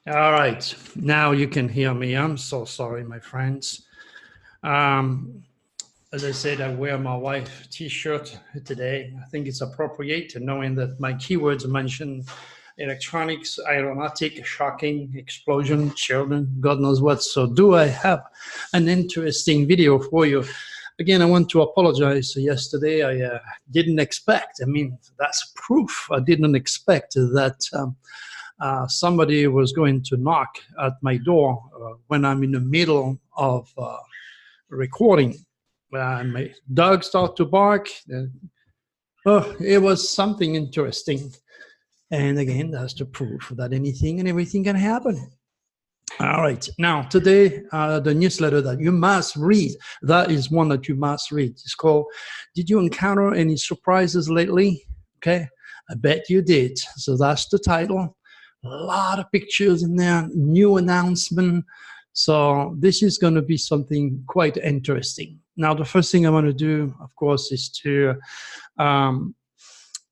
All right, now you can hear me. I'm so sorry, my friends. Um, as I said, I wear my wife T-shirt today. I think it's appropriate, knowing that my keywords mention electronics, aeronautic, shocking, explosion, children, God knows what. So, do I have an interesting video for you? Again, I want to apologize. Yesterday, I didn't expect. I mean, that's proof. I didn't expect that. Somebody was going to knock at my door when I'm in the middle of recording. My dog started to bark. Oh, it was something interesting. And again, that's the proof that anything and everything can happen. All right. Now, today, the newsletter that you must read, that is one that you must read. It's called, Did You Encounter Any Surprises Lately? Okay. I bet you did. So that's the title. A lot of pictures in there, new announcement. So this is going to be something quite interesting. Now, the first thing I want to do, of course, is to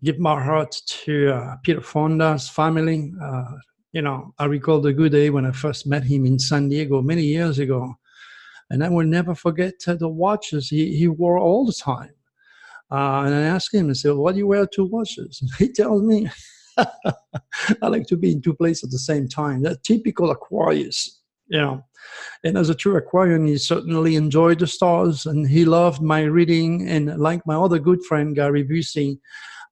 give my heart to Peter Fonda's family. I recall the good day when I first met him in San Diego many years ago. And I will never forget the watches he wore all the time. And I asked him, I said, why do you wear two watches? And he tells me, I like to be in two places at the same time. That typical Aquarius, you know. And as a true Aquarian, he certainly enjoyed the stars and he loved my reading. And like my other good friend, Gary Busey,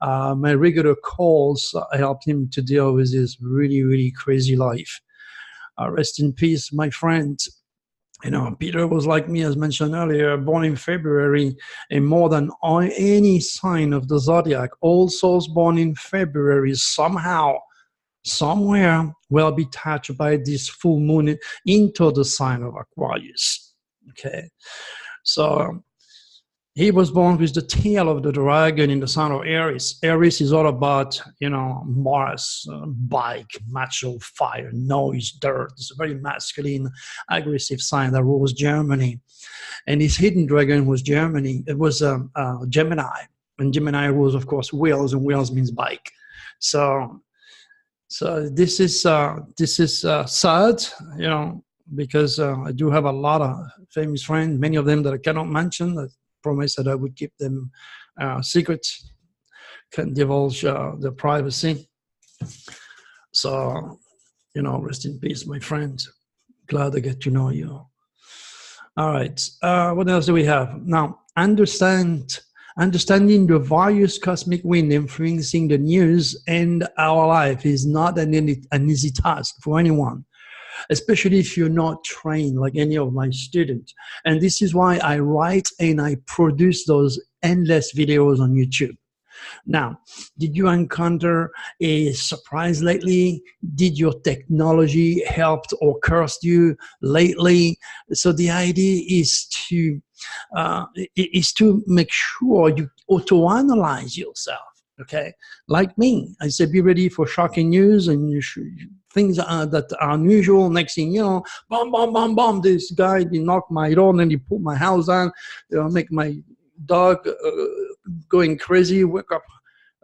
my regular calls helped him to deal with his really, really crazy life. Rest in peace, my friend. Peter was like me, as mentioned earlier, born in February, and more than any sign of the zodiac, all souls born in February somehow, somewhere, will be touched by this full moon into the sign of Aquarius. Okay, so he was born with the tail of the dragon in the sign of Aries. Aries is all about, Mars, bike, macho, fire, noise, dirt. It's a very masculine, aggressive sign that rules Germany. And his hidden dragon was Germany. It was Gemini. And Gemini rules, of course, wheels, and wheels means bike. So this is sad, because I do have a lot of famous friends, many of them that I cannot mention. I promised that I would keep them secret, can't divulge their privacy. So, rest in peace, my friend. Glad I get to know you. All right. What else do we have? Now, understanding the various cosmic wind influencing the news and our life is not an easy task for anyone, especially if you're not trained like any of my students. And this is why I write and I produce those endless videos on YouTube. Now, did you encounter a surprise lately? Did your technology helped or cursed you lately? So the idea is to make sure you auto-analyze yourself. Okay, like me, I said, be ready for shocking news and things that are unusual. Next thing you know, bomb, bomb, bomb, bomb. This guy, he knocked my door and then he put my house down. Make my dog going crazy. Wake up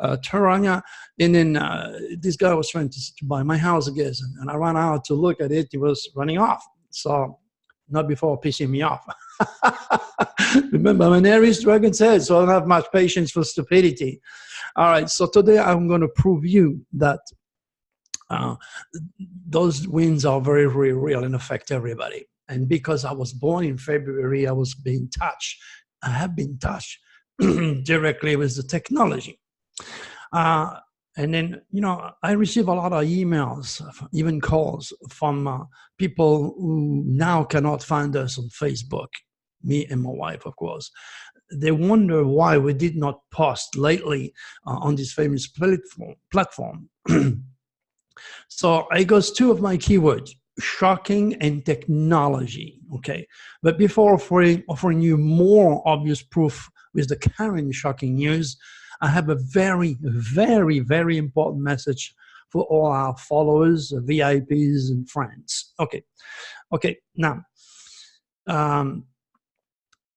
Taranya, and then this guy was trying to buy my house again, and I ran out to look at it. He was running off. So not before pissing me off. Remember, I'm an Aries dragon said, so I don't have much patience for stupidity. All right, so today I'm going to prove you that those winds are very, very real and affect everybody. And because I was born in February, I was being touched. I have been touched directly with the technology. And then, I receive a lot of emails, even calls from people who now cannot find us on Facebook, me and my wife, of course. They wonder why we did not post lately on this famous platform. So I got two of my keywords, shocking and technology, okay? But before offering you more obvious proof with the current shocking news, I have a very, very, very important message for all our followers, VIPs, and friends. Okay. Now,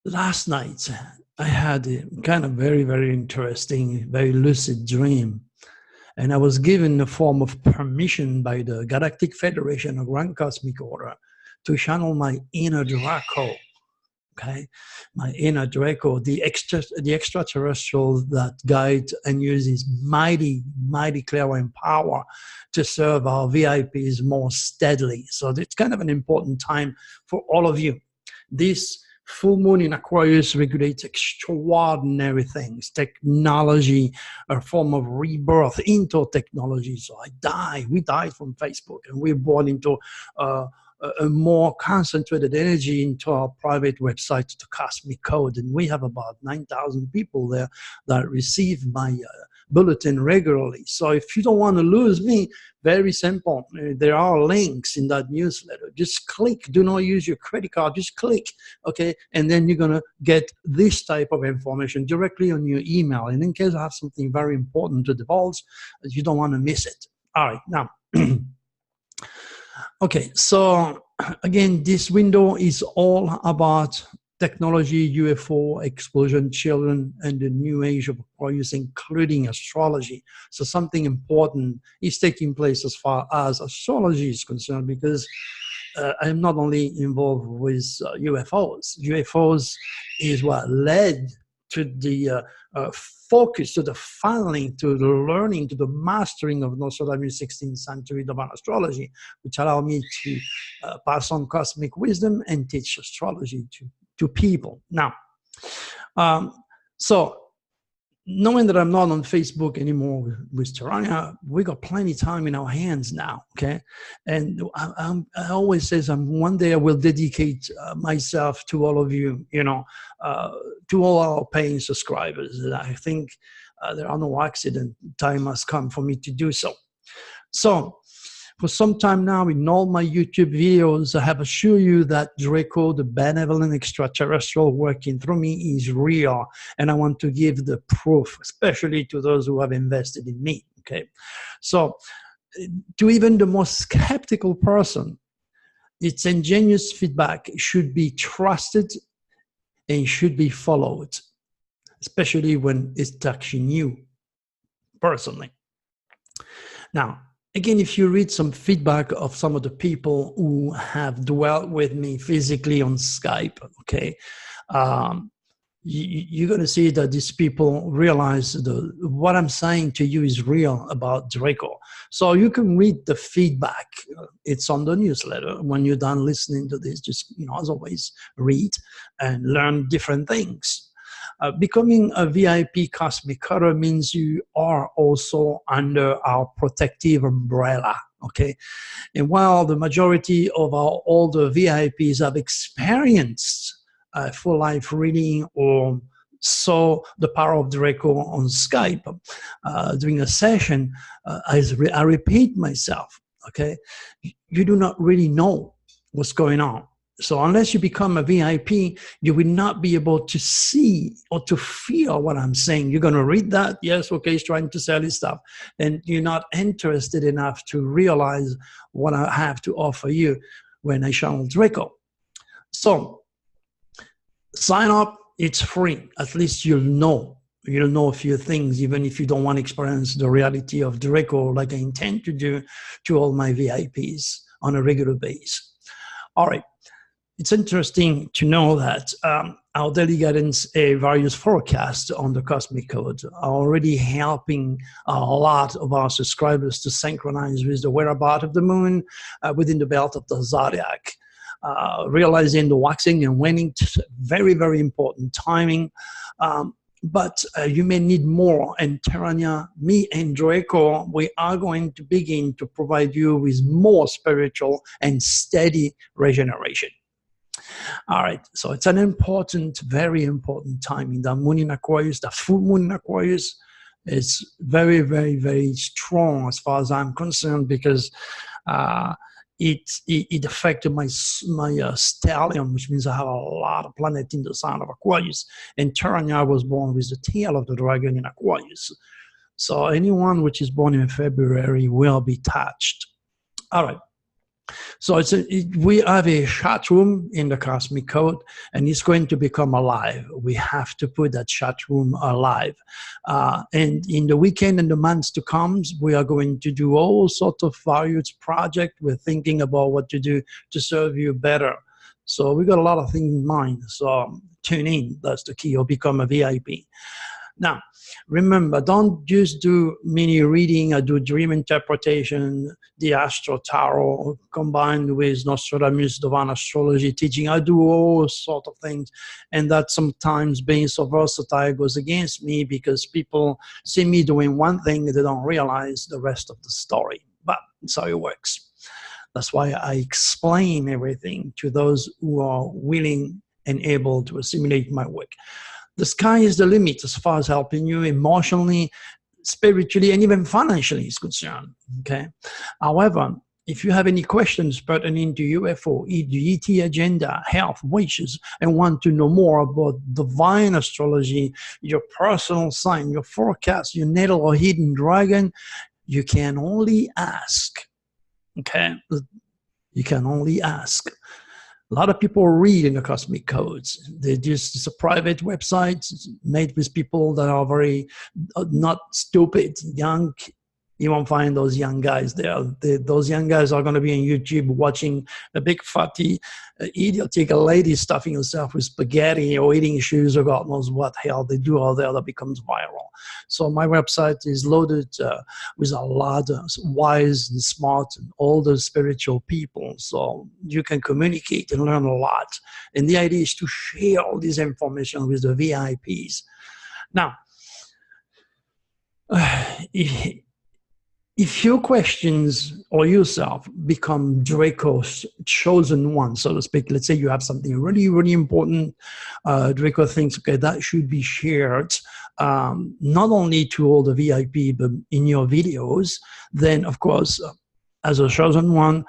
last night I had a kind of very, very interesting, very lucid dream. And I was given a form of permission by the Galactic Federation of Grand Cosmic Order to channel my inner Draco, okay? My inner Draco, the extraterrestrial that guides and uses mighty, mighty clairvoyant power to serve our VIPs more steadily. So it's kind of an important time for all of you. This full moon in Aquarius regulates extraordinary things, technology, a form of rebirth into technology. So we died from Facebook, and we're born into a more concentrated energy into our private website, the Cosmic Code. And we have about 9,000 people there that receive my bulletin regularly. So if you don't want to lose me, very simple. There are links in that newsletter. Just click. Do not use your credit card. Just click, okay? And then you're going to get this type of information directly on your email. And in case I have something very important to divulge, you don't want to miss it. All right, now, okay, so again, this window is all about technology, UFO, explosion, children, and the new age of Aquarius, including astrology. So something important is taking place as far as astrology is concerned, because I'm not only involved with UFOs. UFOs is what led to the focus, to the funneling, to the learning, to the mastering of Nostradamus' 16th century divine astrology, which allowed me to pass on cosmic wisdom and teach astrology to people. Now, so knowing that I'm not on Facebook anymore with Tirania, we got plenty of time in our hands now, okay? And I always say one day I will dedicate myself to all of you, you know, to all our paying subscribers. And I think there are no accident. Time has come for me to do so. So, for some time now, in all my YouTube videos, I have assured you that Draco, the benevolent extraterrestrial working through me, is real. And I want to give the proof, especially to those who have invested in me, okay? So, to even the most skeptical person, its ingenious feedback should be trusted and should be followed, especially when it's touching you personally. Now, again, if you read some feedback of some of the people who have dwelt with me physically on Skype, okay, you're going to see that these people realize what I'm saying to you is real about Draco. So you can read the feedback. It's on the newsletter. When you're done listening to this, just, you know, as always, read and learn different things. Becoming a VIP cosmic cutter means you are also under our protective umbrella, okay? And while the majority of our older VIPs have experienced full life reading or saw the power of Draco on Skype during a session, I repeat myself, okay? You do not really know what's going on. So unless you become a VIP, you will not be able to see or to feel what I'm saying. You're going to read that, yes, okay, he's trying to sell his stuff. And you're not interested enough to realize what I have to offer you when I channel Draco. So sign up, it's free. At least you'll know. You'll know a few things, even if you don't want to experience the reality of Draco like I intend to do to all my VIPs on a regular basis. All right. It's interesting to know that our daily guidance various forecasts on the Cosmic Code are already helping a lot of our subscribers to synchronize with the whereabouts of the moon within the belt of the zodiac. Realizing the waxing and waning, very, very important timing. But you may need more. And Tirania, me and Draco, we are going to begin to provide you with more spiritual and steady regeneration. All right, so it's an important, very important time in the moon in Aquarius. The full moon in Aquarius is very, very, very strong as far as I'm concerned, because it affected my stellium, which means I have a lot of planets in the sign of Aquarius. And Tirania was born with the tail of the dragon in Aquarius. So anyone which is born in February will be touched. All right. So we have a chat room in the Cosmic Code, and it's going to become alive. We have to put that chat room alive. And in the weekend and the months to come, we are going to do all sorts of various projects. We're thinking about what to do to serve you better. So we got a lot of things in mind. So tune in, that's the key, or become a VIP. Now, remember, don't just do mini reading. I do dream interpretation, the Astro Tarot, combined with Nostradamus, Divine Astrology teaching. I do all sorts of things. And that sometimes being so versatile goes against me because people see me doing one thing, they don't realize the rest of the story. But that's how it works. That's why I explain everything to those who are willing and able to assimilate my work. The sky is the limit as far as helping you emotionally, spiritually, and even financially is concerned. Okay. However, if you have any questions pertaining to UFO, the ET agenda, health, wishes, and want to know more about divine astrology, your personal sign, your forecast, your natal or hidden dragon, you can only ask. Okay. You can only ask. A lot of people read in the Cosmic Codes. It's a private website made with people that are very not stupid, young. You won't find those young guys there. Those young guys are going to be on YouTube watching a big fatty idiotic lady stuffing herself with spaghetti or eating shoes or God knows what hell they do out there that becomes viral. So my website is loaded with a lot of wise and smart and older spiritual people. So you can communicate and learn a lot. And the idea is to share all this information with the VIPs. Now, if your questions or yourself become Draco's chosen one, so to speak, let's say you have something really, really important, Draco thinks, okay, that should be shared not only to all the VIP, but in your videos, then of course, as a chosen one,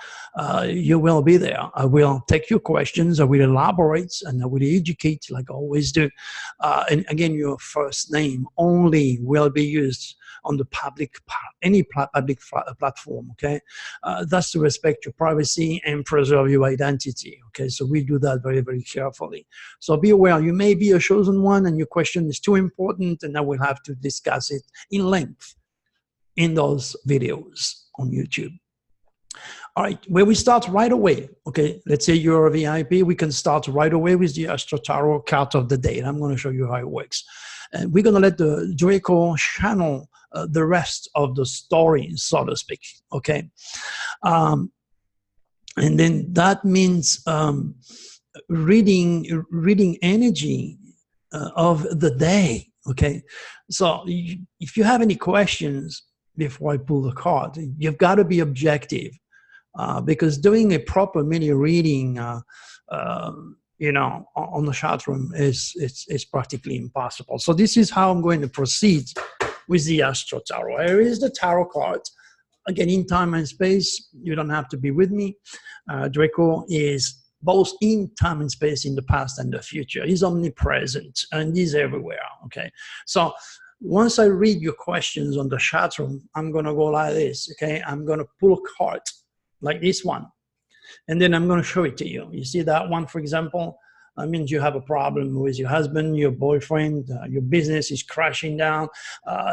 you will be there. I will take your questions, I will elaborate, and I will educate like I always do. And again, your first name only will be used on the public, any public platform, okay? That's to respect your privacy and preserve your identity, okay? So we do that very, very carefully. So be aware, you may be a chosen one and your question is too important, and I will have to discuss it in length in those videos on YouTube. All right, where we start right away, okay, let's say you're a VIP, we can start right away with the Astro Tarot card of the day, and I'm going to show you how it works. And we're going to let the Draco channel the rest of the story, so to speak, okay? And then that means reading energy of the day, okay? So if you have any questions before I pull the card, you've got to be objective. Because doing a proper mini reading, you know, on the chat room is practically impossible. So this is how I'm going to proceed with the Astro Tarot. Here is the tarot card. Again, in time and space, you don't have to be with me. Draco is both in time and space, in the past and the future. He's omnipresent and he's everywhere, okay? So once I read your questions on the chat room, I'm going to go like this, okay? I'm going to pull a card like this one, and then I'm going to show it to you. You see that one, for example? That means you have a problem with your husband, your boyfriend, your business is crashing down,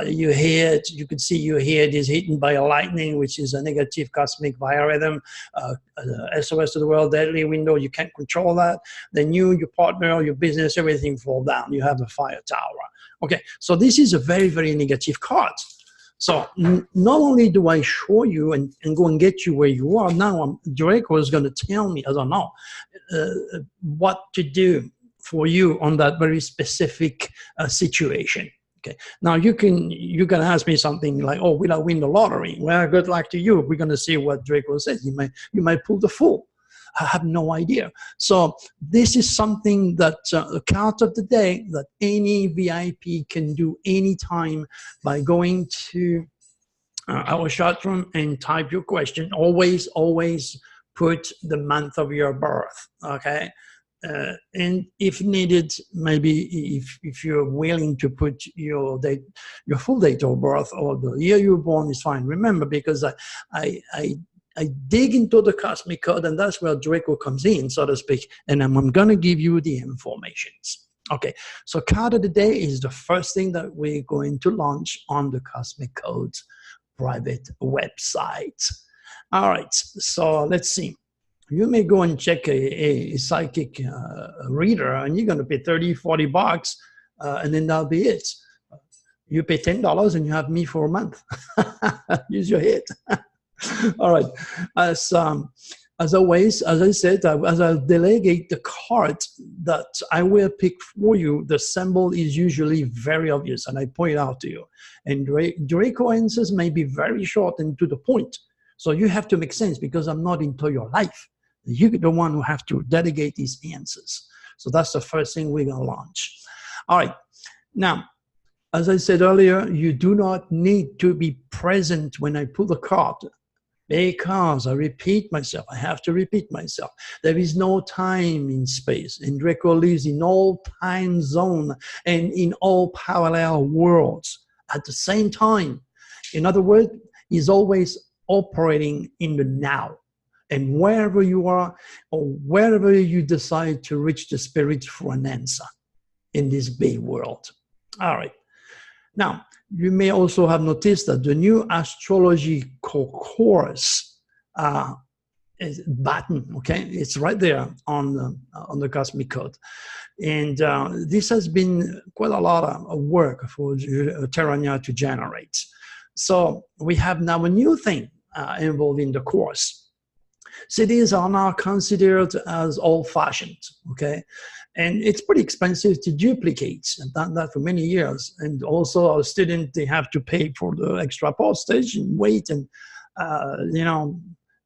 your head, you could see your head is hit by a lightning, which is a negative cosmic biorhythm, SOS to the world, deadly window, you can't control that. Then you, your partner, your business, everything fall down. You have the fire tower. Okay, so this is a very, very negative card. So not only do I show you and go and get you where you are, now Draco is going to tell me, I don't know, what to do for you on that very specific situation. Okay. Now you can ask me something like, oh, will I win the lottery? Well, good luck to you. We're going to see what Draco says. You might pull the fool. I have no idea. So this is something that the card of the day that any VIP can do anytime by going to our chat room and type your question. Always, always put the month of your birth, okay? And if needed, maybe if you're willing to put your date, your full date of birth or the year you were born is fine. Remember, because I I dig into the cosmic code, and that's where Draco comes in, so to speak, and I'm going to give you the informations. Okay, so card of the day is the first thing that we're going to launch on the Cosmic Codes private website. All right, so let's see. You may go and check a psychic reader, and you're going to pay 30, 40 bucks, and then that'll be it. You pay $10 and you have me for a month. Use your head. All right. As always, as I said, as I delegate the cards that I will pick for you, the symbol is usually very obvious, and I point out to you. And Draco answers may be very short and to the point. So you have to make sense, because I'm not into your life. You're the one who have to delegate these answers. So that's the first thing we're going to launch. All right. Now, as I said earlier, you do not need to be present when I pull the card, because I repeat myself. I have to repeat myself. There is no time in space, and Draco lives in all time zone and in all parallel worlds at the same time. In other words, he's always operating in the now. And wherever you are, or wherever you decide to reach the spirit for an answer in this big world. All right. Now, you may also have noticed that the new astrology course is button, okay? It's right there on the Cosmic Code. And this has been quite a lot of work for Terrania to generate. So we have now a new thing involved in the course. Cities are now considered as old-fashioned, okay? And it's pretty expensive to duplicate. I've done that for many years. And also our students, they have to pay for the extra postage and wait. And, you know,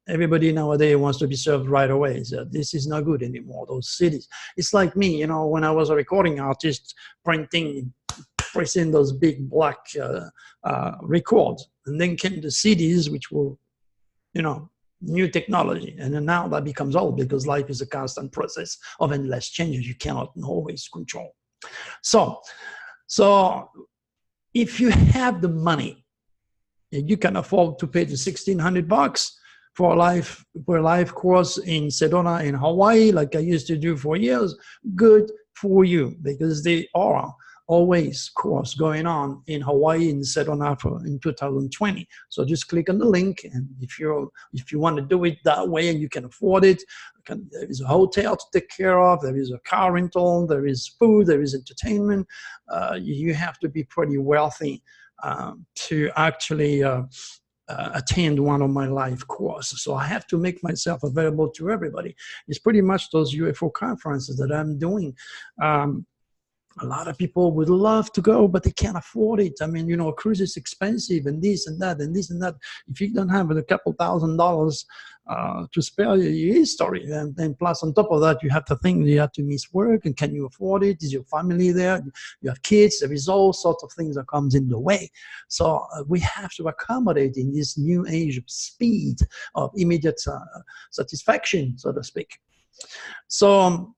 everybody nowadays wants to be served right away. So this is not good anymore, those cities. It's like me, you know, when I was a recording artist, pressing those big black records. And then came the CDs, which were, you know, new technology, and then now that becomes old, because life is a constant process of endless changes you cannot always control. So if you have the money and you can afford to pay the $1,600 for a life course in Sedona in Hawaii, like I used to do for years, good for you, because they are always course going on in Hawaii in Sedona in 2020. So just click on the link, and if you want to do it that way and you can afford it, there is a hotel to take care of, there is a car rental, there is food, there is entertainment. You have to be pretty wealthy to actually attend one of my live courses. So I have to make myself available to everybody. It's pretty much those UFO conferences that I'm doing. A lot of people would love to go, but they can't afford it. I mean, you know, a cruise is expensive, and this and that, and this and that. If you don't have a couple $1,000 to spare your history, and plus on top of that, you have to think you have to miss work, and can you afford it? Is your family there? You have kids. There is all sorts of things that comes in the way. So we have to accommodate in this new age of speed, of immediate satisfaction, so to speak. So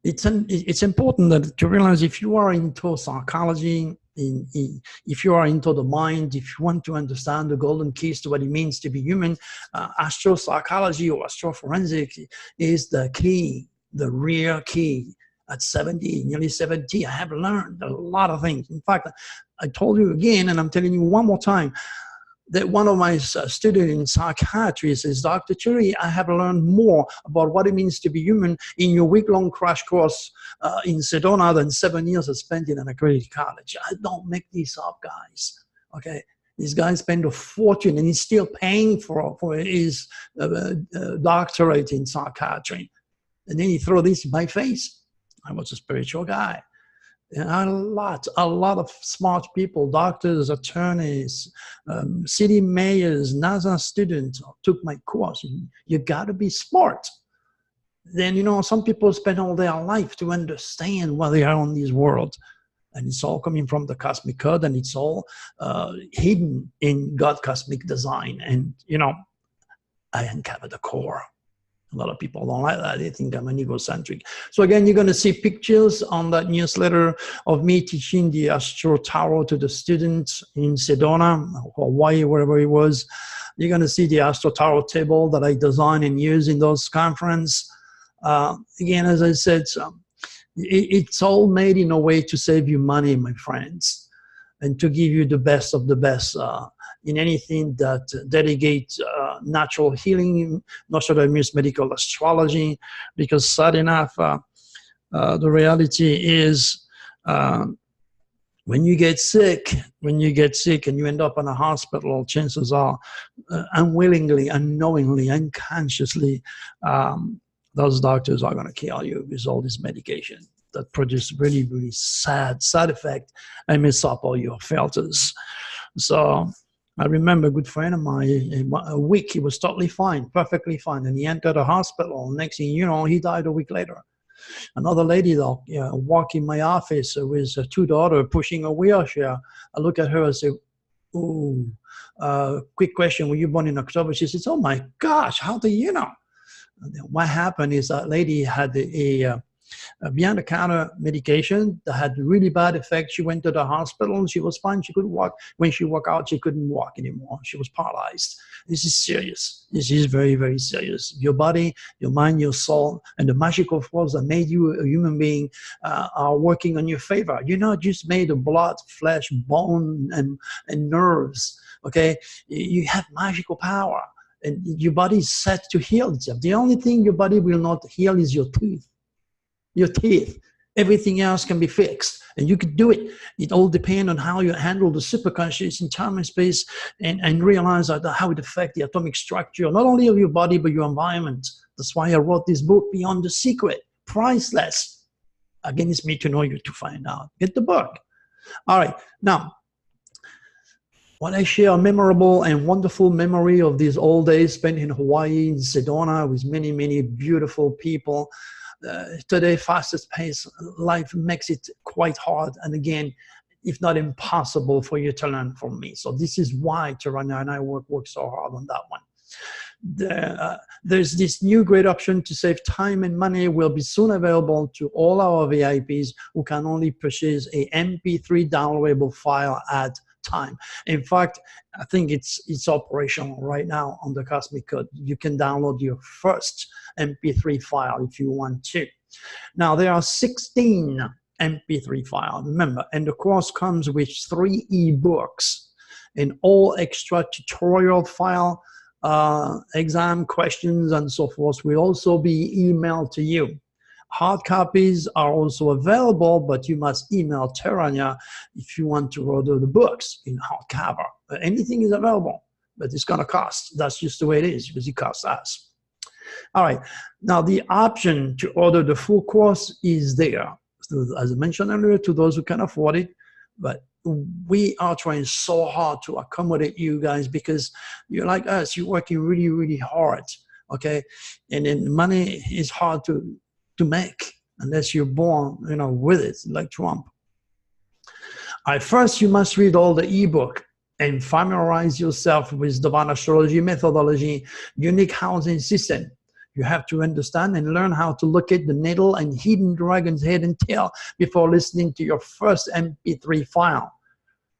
it's important that to realize, if you are into psychology, if you are into the mind, if you want to understand the golden keys to what it means to be human, astropsychology or astroforensic is the key, the real key. At 70, nearly 70, I have learned a lot of things. In fact, I told you again, and I'm telling you one more time, that one of my students in psychiatry says, Dr. Turi, I have learned more about what it means to be human in your week-long crash course in Sedona than 7 years I spent in an accredited college. I don't make this up, guys. Okay, this guy spent a fortune, and he's still paying for his doctorate in psychiatry. And then he threw this in my face. I was a spiritual guy. And a lot of smart people, doctors, attorneys, city mayors, NASA students took my course. You got to be smart. Then, you know, some people spend all their life to understand why they are on this world. And it's all coming from the Cosmic Code, and it's all hidden in God Cosmic Design. And, you know, I uncover the core. A lot of people don't like that. They think I'm an egocentric. So again, you're going to see pictures on that newsletter of me teaching the Astro Tarot to the students in Sedona, Hawaii, wherever it was. You're going to see the Astro Tarot table that I design and use in those conferences. Again, as I said, it's all made in a way to save you money, my friends, and to give you the best of the best in anything that delegates natural healing, Nostradamus medical astrology, because sad enough, the reality is when you get sick and you end up in a hospital, chances are unwillingly, unknowingly, unconsciously, those doctors are going to kill you with all this medication that produce really, really sad side effect and mess up all your filters. So I remember a good friend of mine, a week, he was totally fine, perfectly fine. And he entered a hospital. Next thing you know, he died a week later. Another lady, though, walked in my office with her 2 daughters pushing a wheelchair. I look at her and say, ooh, quick question, were you born in October? She says, oh my gosh, how do you know? And then what happened is that lady had a behind-the-counter medication that had really bad effects. She went to the hospital and she was fine. She could walk. When she walked out, she couldn't walk anymore. She was paralyzed. This is serious. This is very, very serious. Your body, your mind, your soul, and the magical force that made you a human being are working on your favor. You're not just made of blood, flesh, bone, and nerves, okay? You have magical power, and your body is set to heal itself. The only thing your body will not heal is your teeth. Your teeth. Everything else can be fixed, and you can do it. It all depends on how you handle the superconscious in time and space, and realize how it affects the atomic structure, not only of your body, but your environment. That's why I wrote this book, Beyond the Secret, priceless. Again, it's me to know you to find out. Get the book. All right. Now, when I share a memorable and wonderful memory of these old days spent in Hawaii, in Sedona, with many, many beautiful people, today, fastest pace life makes it quite hard, and again, if not impossible, for you to learn from me. So this is why Taranya and I work so hard on that one. There's this new great option to save time and money will be soon available to all our VIPs who can only purchase a MP3 downloadable file at time. In fact, I think it's operational right now on the Cosmic Code. You can download your first MP3 file if you want to. Now, there are 16 MP3 files, remember, and the course comes with 3 ebooks, and all extra tutorial file, exam questions, and so forth will also be emailed to you. Hard copies are also available, but you must email Taranya if you want to order the books in hardcover. Anything is available, but it's going to cost. That's just the way it is, because it costs us. All right. Now, the option to order the full course is there. So, as I mentioned earlier, to those who can afford it, but we are trying so hard to accommodate you guys, because you're like us. You're working really, really hard, okay? And then money is hard to make unless you're born, with it, like Trump. All right, first, you must read all the ebook and familiarize yourself with divine astrology methodology, unique housing system. You have to understand and learn how to look at the natal and hidden dragon's head and tail before listening to your first MP3 file.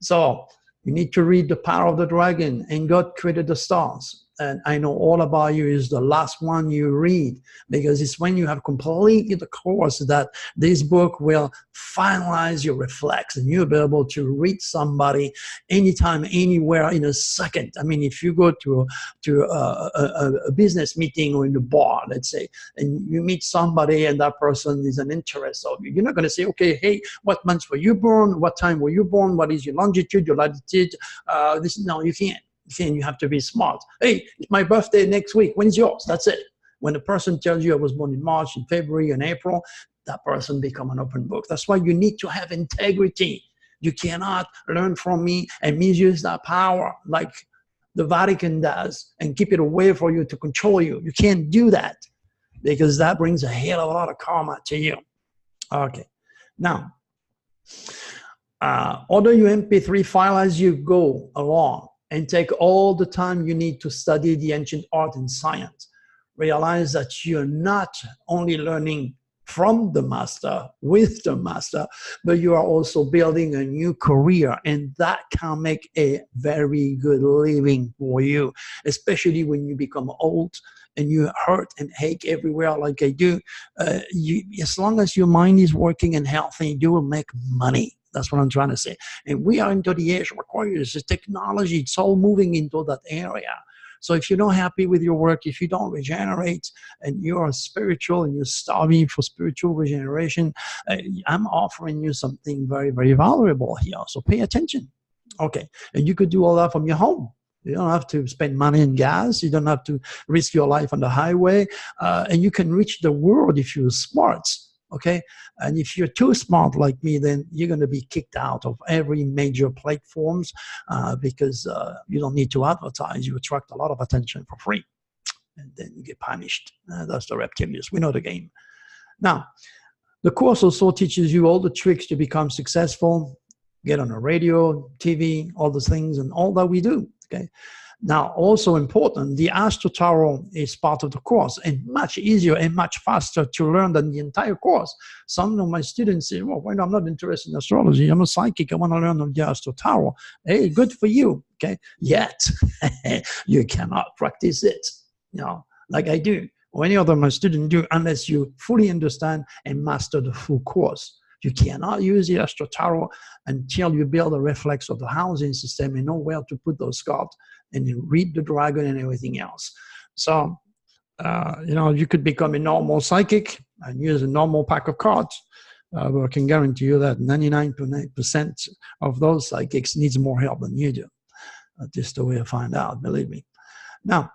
So you need to read The Power of the Dragon and God Created the Stars. And I Know All About You is the last one you read, because it's when you have completed the course that this book will finalize your reflex, and you'll be able to read somebody anytime, anywhere, in a second. I mean, if you go to a business meeting or in the bar, let's say, and you meet somebody and that person is an interest of you, you're not going to say, okay, hey, what month were you born? What time were you born? What is your longitude, your latitude? No, you can't. You have to be smart. Hey, it's my birthday next week. When's yours? That's it. When a person tells you I was born in March, in February, in April, that person become an open book. That's why you need to have integrity. You cannot learn from me and misuse that power like the Vatican does and keep it away for you to control you. You can't do that, because that brings a hell of a lot of karma to you. Okay. Now, order your MP3 file as you go along, and take all the time you need to study the ancient art and science. realize that you're not only learning from the master, with the master, but you are also building a new career, and that can make a very good living for you, especially when you become old and you hurt and ache everywhere like I do. As long as your mind is working and healthy, you will make money. That's what I'm trying to say. And we are into the age of Aquarius. The technology, it's all moving into that area. So if you're not happy with your work, if you don't regenerate, and you are spiritual and you're starving for spiritual regeneration, I'm offering you something very, very valuable here. So pay attention. Okay. And you could do all that from your home. You don't have to spend money in gas. You don't have to risk your life on the highway. And you can reach the world if you're smart. Okay. And if you're too smart like me, then you're going to be kicked out of every major platforms because you don't need to advertise. You attract a lot of attention for free. And then you get punished. That's the Reptilius. We know the game. Now, the course also teaches you all the tricks to become successful, get on the radio, TV, all those things, and all that we do. Okay. Now, also important, the Astro Tarot is part of the course, and much easier and much faster to learn than the entire course. Some of my students say, well, I'm not interested in astrology. I'm a psychic. I want to learn the Astro Tarot. Hey, good for you. Okay. Yet, you cannot practice it, like I do, or any other of my students do, unless you fully understand and master the full course. You cannot use the Astro Tarot until you build a reflex of the housing system and know where to put those cards and you read the dragon and everything else. So, you could become a normal psychic and use a normal pack of cards. But I can guarantee you that 99.9% of those psychics needs more help than you do. That's just the way I find out, believe me. Now,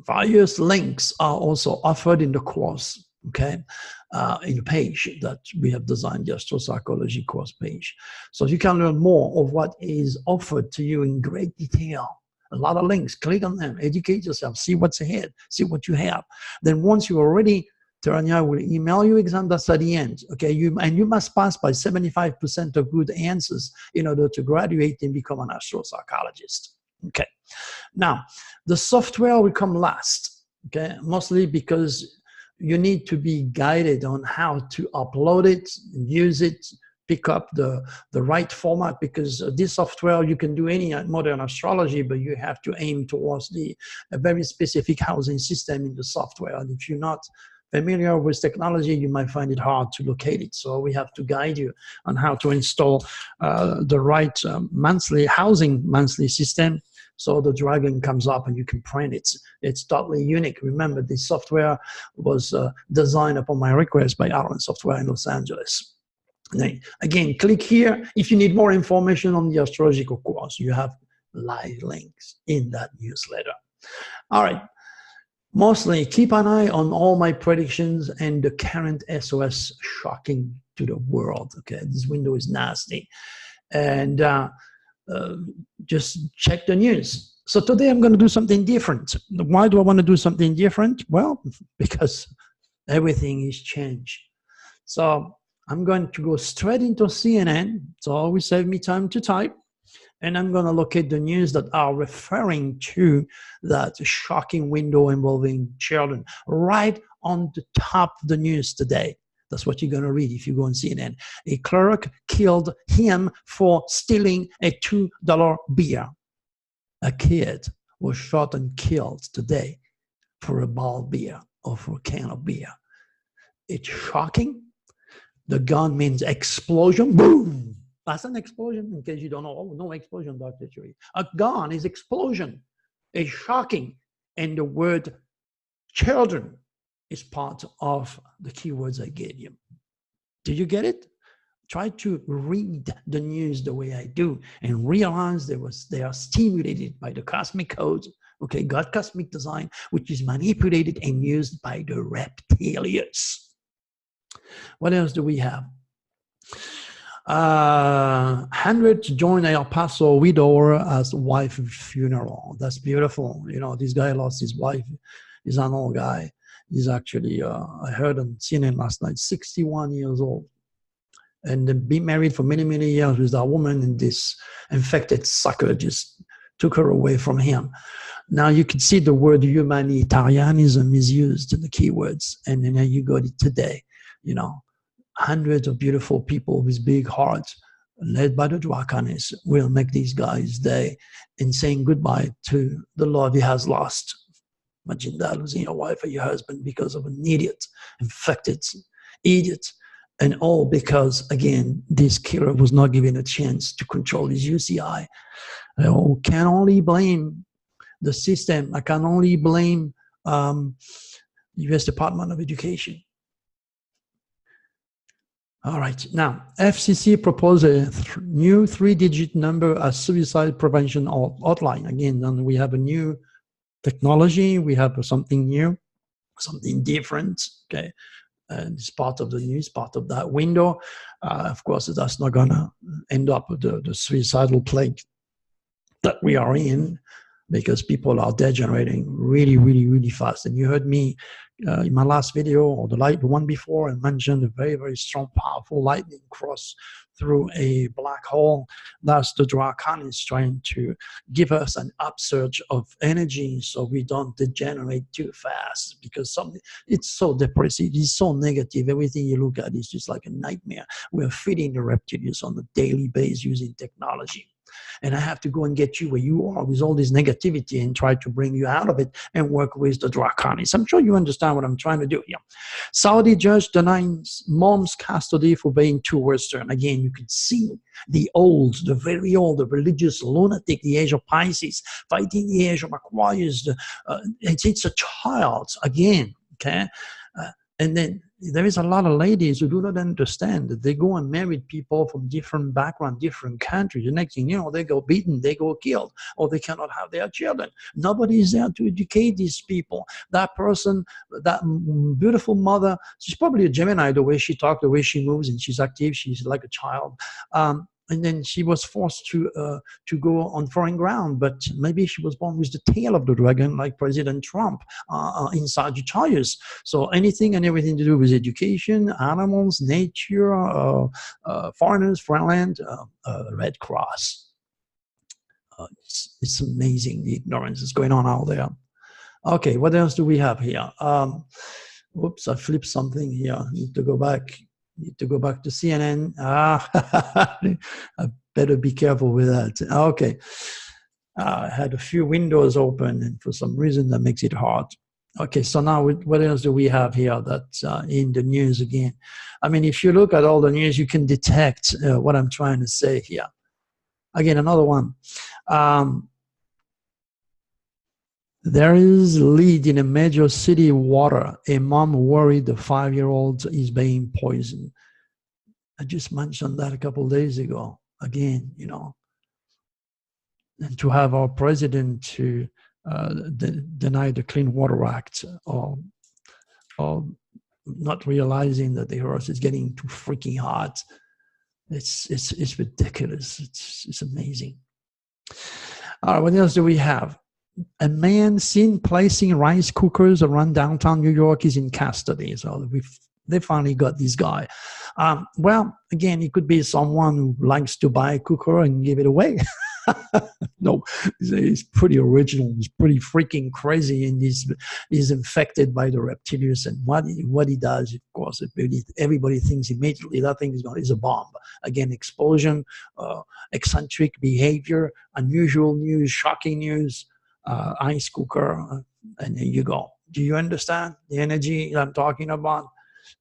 various links are also offered in the course. Okay, in the page that we have designed, the astropsychology course page. So you can learn more of what is offered to you in great detail. A lot of links, click on them, educate yourself, see what's ahead, see what you have. Then once you're ready, Terania will email you exam that's at the end. Okay, you must pass by 75% of good answers in order to graduate and become an astropsychologist. Okay, now the software will come last. Okay, mostly because you need to be guided on how to upload it, use it, pick up the right format, because this software, you can do any modern astrology, but you have to aim towards a very specific housing system in the software. And if you're not familiar with technology, you might find it hard to locate it. So we have to guide you on how to install the right monthly system. So the dragon comes up and you can print it. It's totally unique. Remember, this software was designed upon my request by Aaron Software in Los Angeles. Then, again, click here. If you need more information on the astrological course, you have live links in that newsletter. All right. Mostly keep an eye on all my predictions and the current SOS shocking to the world. Okay, this window is nasty. And just check the news. So today I'm going to do something different. Why do I want to do something different? Well, because everything is changed. So I'm going to go straight into CNN. So always save me time to type. And I'm going to locate the news that are referring to that shocking window involving children right on the top of the news today. That's what you're going to read if you go on CNN. A clerk killed him for stealing a $2 beer. A kid was shot and killed today for a bottle of beer or for a can of beer. It's shocking. The gun means explosion. Boom. That's an explosion, in case you don't know. Oh, no explosion, Dr. Turi. A gun is explosion. It's shocking. And the word children is part of the keywords I gave you. Did you get it? Try to read the news the way I do and realize they are stimulated by the cosmic codes, okay, God cosmic design, which is manipulated and used by the Reptilius. What else do we have? 100 joined El Paso widower as wife funeral. That's beautiful. You know, this guy lost his wife. He's an old guy. He's actually, I heard on CNN last night, 61 years old. And been married for many, many years with that woman, and this infected sucker just took her away from him. Now you can see the word humanitarianism is used in the keywords, and then you got it today. You know, hundreds of beautiful people with big hearts, led by the Draconis, will make these guys' day in saying goodbye to the love he has lost. Imagine that, losing your wife or your husband because of an idiot, infected idiot, and all because, again, this killer was not given a chance to control his UCI. I can only blame the system. I can only blame U.S. Department of Education. All right. Now, FCC proposed a new 3-digit number as suicide prevention hotline. Again, then we have a new technology. We have something new, something different. Okay. And it's part of the news, part of that window. Of course, that's not going to end up with the suicidal plague that we are in, because people are degenerating really, really, really fast. And you heard me in my last video, or the one before, I mentioned a very, very strong, powerful lightning cross through a black hole. That's the Draconis trying to give us an upsurge of energy so we don't degenerate too fast, because it's so depressive, it's so negative. Everything you look at is just like a nightmare. We're feeding the Reptilius on a daily basis using technology. And I have to go and get you where you are with all this negativity and try to bring you out of it and work with the Draconis. I'm sure you understand what I'm trying to do here. Saudi judge denies mom's custody for being too Western. Again, you can see the very old, the religious lunatic, the age of Pisces, fighting the age of Aquarius. It's a child, again, okay? And then there is a lot of ladies who do not understand that they go and marry people from different backgrounds, different countries. The next thing you know, they go beaten, they go killed, or they cannot have their children. Nobody is there to educate these people. That person, that beautiful mother, she's probably a Gemini, the way she talks, the way she moves, and she's active. She's like a child. And then she was forced to go on foreign ground, but maybe she was born with the tail of the dragon, like President Trump, inside the Sagittarius. So anything and everything to do with education, animals, nature, foreigners, friendland, Red Cross. It's amazing the ignorance that's going on out there. Okay, what else do we have here? Whoops, I flipped something here. I need to go back. Need to go back to CNN. I better be careful with that. Okay. I had a few windows open, and for some reason that makes it hard. Okay, so now what else do we have here that's in the news again? I mean, if you look at all the news, you can detect what I'm trying to say here. Again, another one. There is lead in a major city water. A mom worried the 5-year-old is being poisoned. I just mentioned that a couple of days ago. Again, you know, and to have our president to deny the Clean Water Act, or not realizing that the earth is getting too freaking hot. It's ridiculous. It's amazing. All right, what else do we have? A man seen placing rice cookers around downtown New York is in custody. So they finally got this guy. Well, again, it could be someone who likes to buy a cooker and give it away. No, he's pretty original. He's pretty freaking crazy, and he's infected by the Reptilius. And what he does, of course, everybody thinks immediately that thing is a bomb. Again, explosion, eccentric behavior, unusual news, shocking news, ice cooker, and there you go. Do you understand the energy I'm talking about?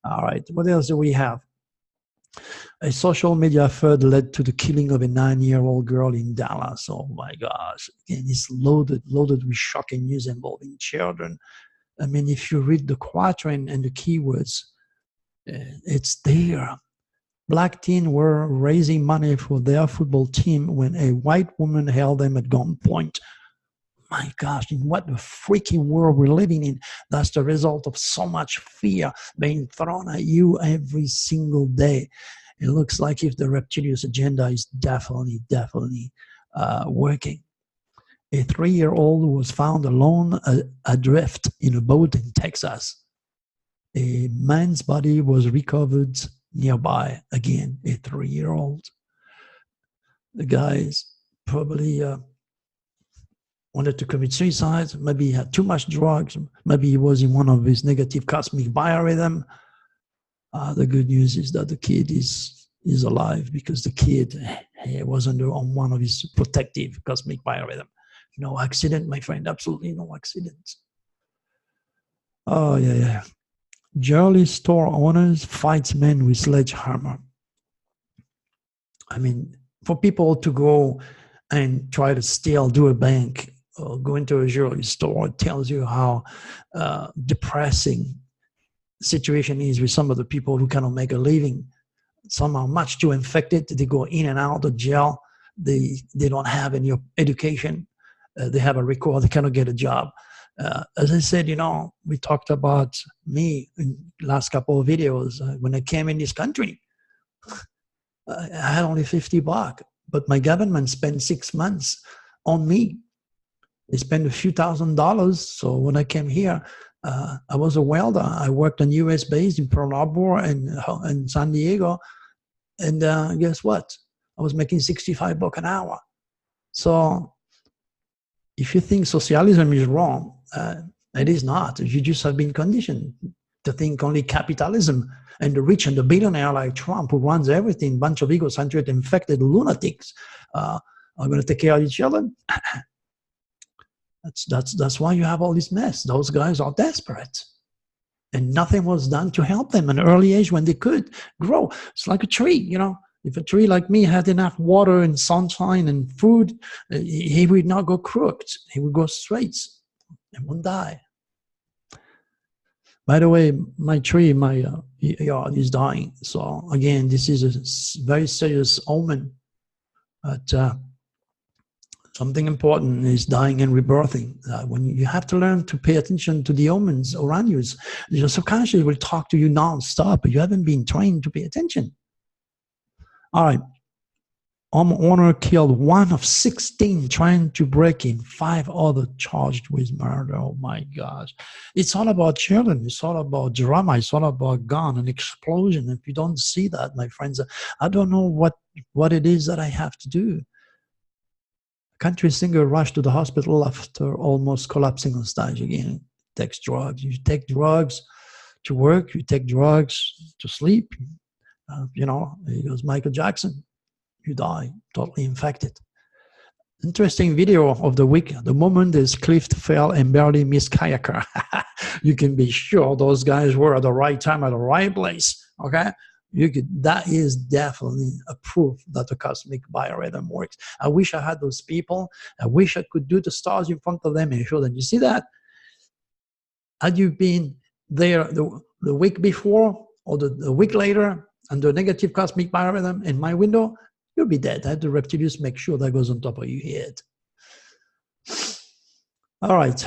All right, what else do we have? A social media thread led to the killing of a 9-year-old girl in Dallas. Oh my gosh. Again, it's loaded with shocking news involving children. I mean, if you read the quatrain and the keywords, it's there. Black teens were raising money for their football team when a white woman held them at gunpoint. My gosh, in what the freaking world we're living in. That's the result of so much fear being thrown at you every single day. It looks like if the Reptilius agenda is definitely working. A 3-year-old was found alone adrift in a boat in Texas. A man's body was recovered nearby. Again, a 3-year-old. The guy's probably wanted to commit suicide. Maybe he had too much drugs. Maybe he was in one of his negative cosmic biorhythm. The good news is that the kid is alive, because the kid was on one of his protective cosmic biorhythm. No accident, my friend. Absolutely no accident. Oh, yeah. Jewelry store owners fights men with sledgehammer. I mean, for people to go and try to steal, do a bank, or go into a jewelry store, it tells you how depressing the situation is with some of the people who cannot make a living. Some are much too infected. They go in and out of jail. They don't have any education. They have a record. They cannot get a job. As I said, we talked about me in the last couple of videos. When I came in this country, I had only $50, but my government spent 6 months on me. They spent a few $1,000s. So when I came here, I was a welder. I worked on US base in Pearl Harbor and San Diego. And guess what? I was making $65 an hour. So if you think socialism is wrong, it is not. You just have been conditioned to think only capitalism and the rich and the billionaire like Trump, who runs everything, bunch of egocentric, infected lunatics, are going to take care of each other. That's why you have all this mess. Those guys are desperate. And nothing was done to help them at an early age when they could grow. It's like a tree, If a tree like me had enough water and sunshine and food, he would not go crooked. He would go straight and wouldn't die. By the way, my tree, my yard is dying. So again, this is a very serious omen. But something important is dying and rebirthing. When you have to learn to pay attention to the omens around you, your subconscious will talk to you non-stop, but you haven't been trained to pay attention. All right. Homeowner killed one of 16 trying to break in, 5 others charged with murder. Oh my gosh. It's all about children. It's all about drama. It's all about gun and explosion. If you don't see that, my friends, I don't know what it is that I have to do. Country singer rushed to the hospital after almost collapsing on stage again. Takes drugs. You take drugs to work. You take drugs to sleep. He goes Michael Jackson. You die, totally infected. Interesting video of the week. The moment this cliff fell and barely missed kayaker. You can be sure those guys were at the right time at the right place. Okay? That is definitely a proof that the cosmic biorhythm works. I wish I had those people. I wish I could do the stars in front of them and show them. You see that? Had you been there the week before or the week later and the negative cosmic biorhythm in my window, you'll be dead. I had the Reptilius make sure that goes on top of your head. All right.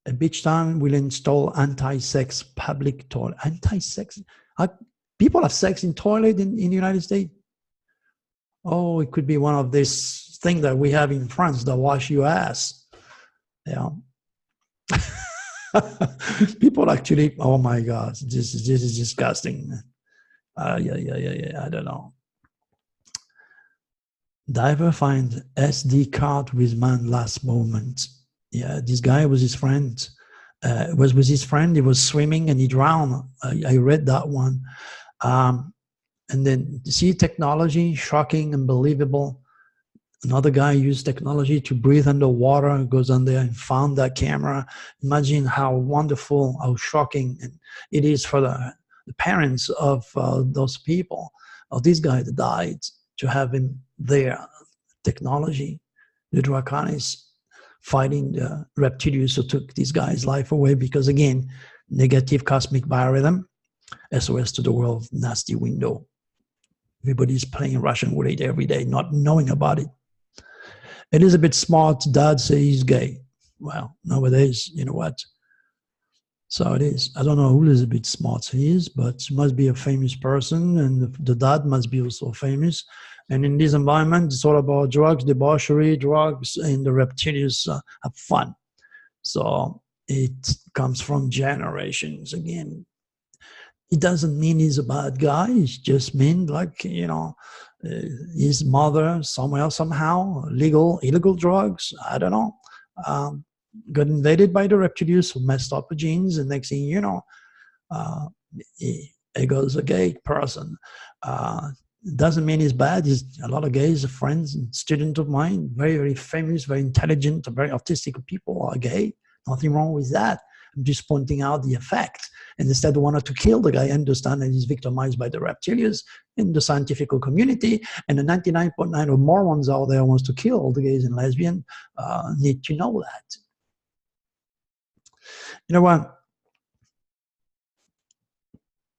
A beach town will install anti-sex public toilet. Anti-sex? People have sex in toilet in the United States? Oh, it could be one of these things that we have in France that wash your ass. Yeah. People actually, oh my God, this is disgusting. Yeah, I don't know. Diver finds SD card with man last moment. Yeah, this guy was his friend. Was with his friend. He was swimming and he drowned. I read that one. And then see technology, shocking, unbelievable. Another guy used technology to breathe underwater, goes on there and found that camera. Imagine how wonderful, how shocking it is for the parents of those people, of this guy that died, to have him there. Technology, the Draconis fighting the Reptilius who took this guy's life away because, again, negative cosmic biorhythm, SOS to the world, nasty window. Everybody's playing Russian roulette every day, not knowing about it. Elizabeth Smart's dad says he's gay. Well, nowadays, you know what? So it is. I don't know who Elizabeth Smart is, but she must be a famous person, and the dad must be also famous. And in this environment, it's all about drugs, debauchery, drugs, and the Reptilians have fun. So it comes from generations. Again, It doesn't mean he's a bad guy. It just means, like, his mother somewhere, somehow, illegal drugs, I don't know, um, got invaded by the Reptilius, who messed up the genes, and next thing you know, uh, he goes a gay person. Doesn't mean he's bad. He's a lot of gays, friends and students of mine, very, very famous, very intelligent, very artistic people are gay. Nothing wrong with that. I'm just pointing out the effect. And instead of wanting to kill the guy, understand that he's victimized by the Reptilians in the scientific community, and the 99.9% of morons out there wants to kill all the gays and lesbians, need to know that. You know what?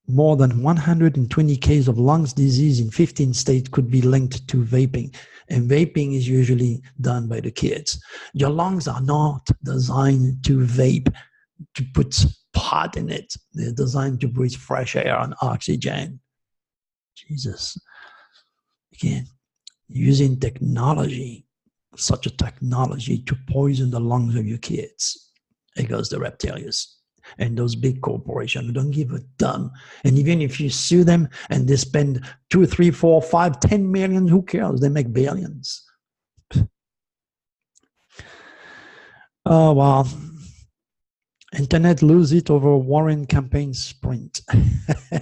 More than 120 cases of lungs disease in 15 states could be linked to vaping. And vaping is usually done by the kids. Your lungs are not designed to vape, to put pot in it. They're designed to breathe fresh air and oxygen. Jesus. Again, using technology, such a technology, to poison the lungs of your kids. It goes the Reptilius. And those big corporations don't give a damn. And even if you sue them and they spend 2, 3, 4, 5, 10 million, who cares? They make billions. Oh, wow. Internet lose it over Warren campaign sprint.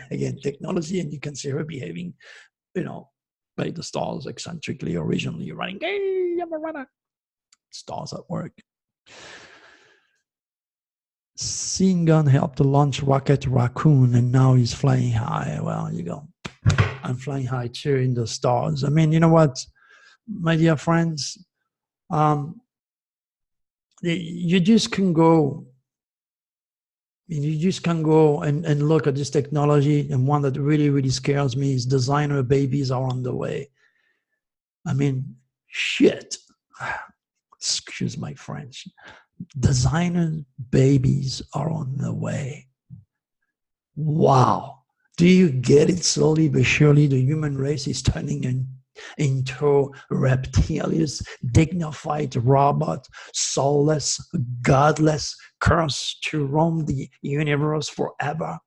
Again, technology, and you can see her behaving, by the stars, eccentrically, originally running, hey, I'm a runner. Stars at work. Seeing Gun helped to launch Rocket Raccoon, and now he's flying high. Well, you go. I'm flying high too in the stars. I mean, you know what, my dear friends? You just can go. You just can go and look at this technology. And one that really, really scares me is designer babies are on the way. I mean, shit. Excuse my French. Designer babies are on the way. Wow. Do you get it? Slowly but surely, the human race is turning into Reptilius, dignified robot, soulless, godless, cursed to roam the universe forever.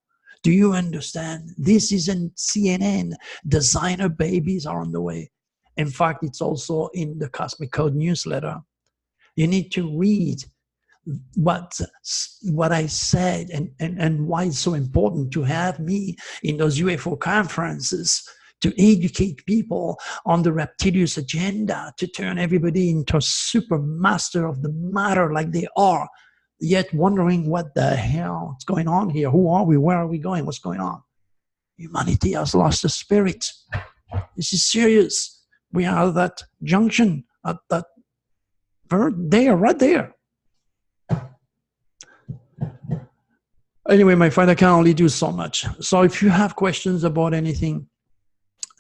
Do you understand? This isn't CNN. Designer babies are on the way. In fact, it's also in the Cosmic Code newsletter. You need to read what I said, and why it's so important to have me in those UFO conferences, to educate people on the Reptilius agenda, to turn everybody into a super master of the matter like they are, yet wondering what the hell is going on here. Who are we? Where are we going? What's going on? Humanity has lost the spirit. This is serious. We are at that junction, at that there, right there. Anyway, my friend, I can only do so much. So if you have questions about anything,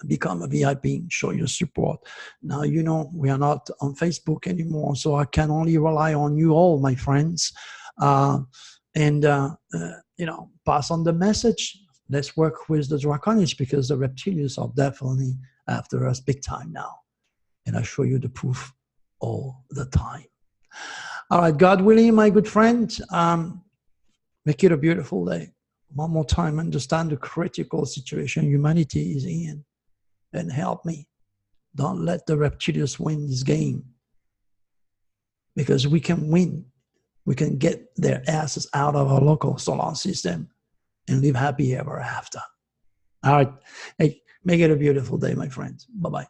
become a VIP, show your support. Now, we are not on Facebook anymore, so I can only rely on you all, my friends. Pass on the message. Let's work with the Draconics, because the Reptilians are definitely after us big time now. And I show you the proof all the time. All right, God willing, my good friend, make it a beautiful day. One more time, understand the critical situation humanity is in, and help me. Don't let the Reptilians win this game, because we can win. We can get their asses out of our local solar system and live happy ever after. All right. Hey, make it a beautiful day, my friends. Bye-bye.